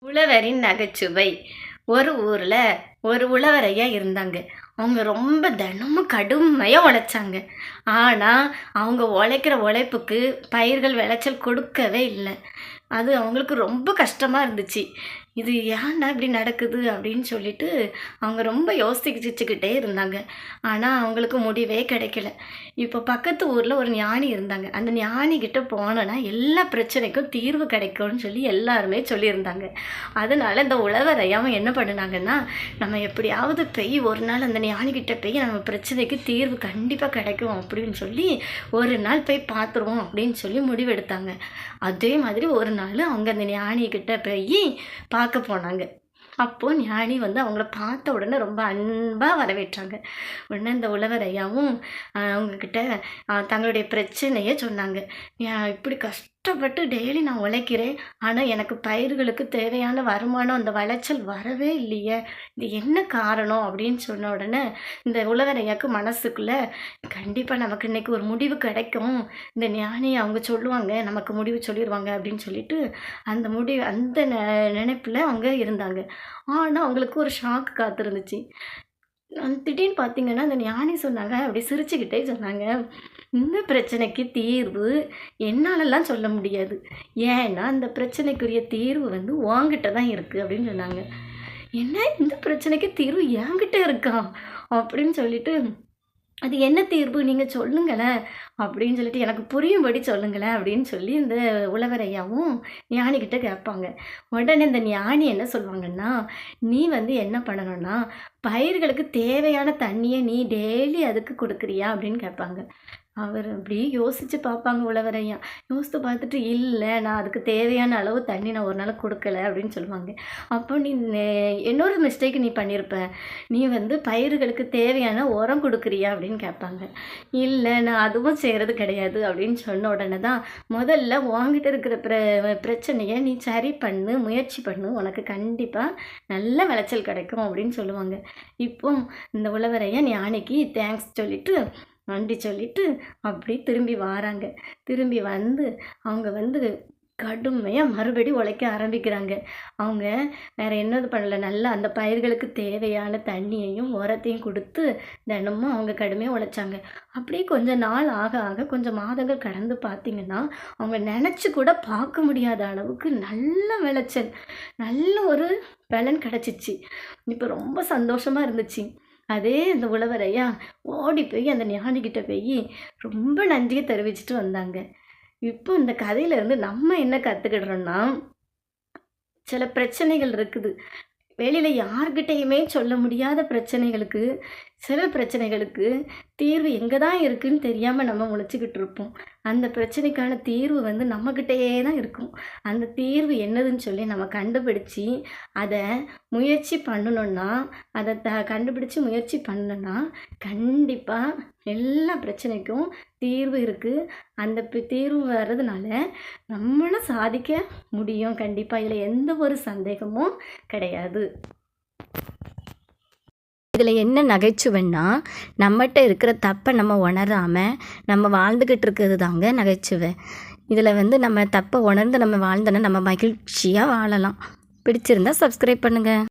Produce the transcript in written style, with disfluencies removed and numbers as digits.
உழவரின் நகைச்சுவை. ஒரு ஊர்ல ஒரு உழவரையா இருந்தாங்க. அவங்க ரொம்ப தினமும் கடுமையா உழைச்சாங்க. ஆனா, அவங்க உழைக்கிற உழைப்புக்கு பயிர்கள் விளைச்சல் கொடுக்கவே இல்ல. அது அவங்களுக்கு ரொம்ப கஷ்டமா இருந்துச்சு. இது ஏன்டா இப்படி நடக்குது அப்படின்னு சொல்லிட்டு அவங்க ரொம்ப யோசிச்சுக்கிட்டே இருந்தாங்க. ஆனா, அவங்களுக்கு முடிவே கிடைக்கல. இப்போ பக்கத்து ஊர்ல ஒரு ஞானி இருந்தாங்க. அந்த ஞானி கிட்ட போனோன்னா எல்லா பிரச்சனைக்கும் தீர்வு கிடைக்கும்னு சொல்லி எல்லாருமே சொல்லியிருந்தாங்க. அதனால இந்த உழவர் ஐயாவும் என்ன பண்ணுனாங்கன்னா, நம்ம எப்படியாவது போய் ஒரு நாள் அந்த ஞானிகிட்ட போய் நம்ம பிரச்சனைக்கு தீர்வு கண்டிப்பா கிடைக்கும் அப்படின்னு சொல்லி, ஒரு நாள் போய் பார்த்துருவோம் அப்படின்னு சொல்லி முடிவெடுத்தாங்க. அதே மாதிரி ஒரு நாள் அவங்க அந்த ஞானிகிட்ட போய் பார்க்க போனாங்க. அப்போ ஞானி வந்து அவங்கள பார்த்த உடனே ரொம்ப அன்பா வரவேற்றாங்க. உடனே இந்த உழவர் ஐயாவும் அவங்கக்கிட்ட தங்களுடைய பிரச்சனைய சொன்னாங்க. இப்படி கஷ்டப்பட்டு டெய்லி நான் உழைக்கிறேன். ஆனா எனக்கு பயிர்களுக்கு தேவையான வருமானம், அந்த விளைச்சல் வரவே இல்லையே! இது என்ன காரணம்? அப்படின்னு சொன்ன உடனே இந்த உழவர் ஐயாவுக்கு மனசுக்குள்ள கண்டிப்பா நமக்கு இன்னைக்கு ஒரு முடிவு கிடைக்கும். இந்த ஞானி அவங்க சொல்லுவாங்க, நமக்கு முடிவு சொல்லிருவாங்க அப்படின்னு சொல்லிட்டு, அந்த முடிவு அந்த நினைப்புல அவங்க இருந்தாங்க. ஆனா, அவங்களுக்கு ஒரு ஷாக் காத்திருந்துச்சு. திடீர்னு பார்த்தீங்கன்னா, அந்த ஞானி சொன்னாங்க, அப்படி சிரிச்சுக்கிட்டே சொன்னாங்க, "இந்த பிரச்சனைக்கு தீர்வு என்னாலலாம் சொல்ல முடியாது. ஏன்னா, இந்த பிரச்சனைக்குரிய தீர்வு வந்து உன்கிட்ட தான் இருக்கு." அப்படின்னு சொன்னாங்க. "என்ன இந்த பிரச்சனைக்கு தீர்வு என்கிட்ட இருக்கா?" அப்படின்னு சொல்லிட்டு அது என்ன தீர்வு நீங்க சொல்லுங்களேன், அப்படின்னு சொல்லிட்டு எனக்கு புரியும்படி சொல்லுங்களேன் அப்படின்னு சொல்லி இந்த உழவர் ஐயாவும் ஞானிகிட்ட கேட்பாங்க. உடனே இந்த ஞானி என்ன சொல்லுவாங்கன்னா, நீ வந்து என்ன பண்ணணும்னா, பயிர்களுக்கு தேவையான தண்ணிய நீ டெய்லி அதுக்கு குடுக்குறியா? அப்படின்னு கேட்பாங்க. அவர் அப்படியே யோசிச்சு பார்ப்பாங்க உழவர் ஐயா. யோசித்து பார்த்துட்டு, "இல்ல நான் அதுக்கு தேவையான அளவு தண்ணி நான் ஒரு நாளும் குடுக்கல" அப்படின்னு சொல்லுவாங்க. அப்போ நீ இன்னொரு மிஸ்டேக் நீ பண்ணியிருப்ப. நீ வந்து பயிர்களுக்கு தேவையான உரம் குடுக்குறியா? அப்படின்னு கேட்பாங்க. "இல்ல நான் அதுவும் செய்றது கிடையாது" அப்படின்னு சொன்ன உடனே தான், "முதல்ல உன்கிட்ட இருக்கிற பிரச்சனைய நீ சரி பண்ணு, முயற்சி பண்ணு. உனக்கு கண்டிப்பா நல்ல விளைச்சல் கிடைக்கும்" அப்படின்னு சொல்லுவாங்க. இப்போ இந்த உழவர் ஐயா ஞானிக்கு தேங்க்ஸ் சொல்லிட்டு நன்றி சொல்லிட்டு அப்படியே திரும்பி வாராங்க. திரும்பி வந்து அவங்க வந்து கடுமையா மறுபடி உழைக்க ஆரம்பிக்கிறாங்க. அவங்க வேற என்னது பண்ணல. நல்லா அந்த பயிர்களுக்கு தேவையான தண்ணியையும், உரத்தையும் குடுத்து தினமும் அவங்க கடுமையா உழைச்சாங்க. அப்படியே கொஞ்ச நாள் ஆக ஆக கொஞ்சம் மாதங்கள் கடந்து பார்த்தீங்கன்னா, அவங்க நெனச்சு கூட பார்க்க முடியாத அளவுக்கு நல்ல விளைச்சல், நல்ல ஒரு பலன் கிடைச்சிச்சு. இப்ப ரொம்ப சந்தோஷமா இருந்துச்சு. அதே அந்த உழவர் ஐயா ஓடி போய் அந்த ஞானிகிட்ட போய் ரொம்ப நன்றிய தெரிவிச்சுட்டு வந்தாங்க. இப்போ இந்த கதையிலேருந்து நம்ம என்ன கத்துக்கிடுறோம்னா, சில பிரச்சனைகள் இருக்குது. வெளியில யார்கிட்டயுமே சொல்ல முடியாத பிரச்சனைகளுக்கு, சில பிரச்சனைகளுக்கு தீர்வு எங்க தான் இருக்குன்னு தெரியாம நம்ம முழிச்சுக்கிட்டு இருப்போம். அந்த பிரச்சனைக்கான தீர்வு வந்து நம்மகிட்டயே தான் இருக்கும். அந்த தீர்வு என்னதுன்னு சொல்லி நம்ம கண்டுபிடிச்சு, அத முயற்சி பண்ணுனோம்னா, அத கண்டுபிடிச்சு முயற்சி பண்ணோம்னா, கண்டிப்பா எல்லா பிரச்சனைக்கும் தீர்வு இருக்கு. அந்த தீர்வு வர்றதுனால நம்மளும் சாதிக்க முடியும். கண்டிப்பா. இதுல எந்த ஒரு சந்தேகமும் கிடையாது. இதில் என்ன நகைச்சுவைன்னா, நம்மட்ட இருக்கிற தப்பை நம்ம உணராம, நம்ம வாழ்ந்துக்கிட்டு இருக்கிறது தாங்க நகைச்சுவை. இதில் வந்து நம்ம தப்பை உணர்ந்து நம்ம வாழ்ந்தோன்னா நம்ம மகிழ்ச்சியாக வாழலாம். பிடிச்சிருந்தா சப்ஸ்கிரைப் பண்ணுங்கள்.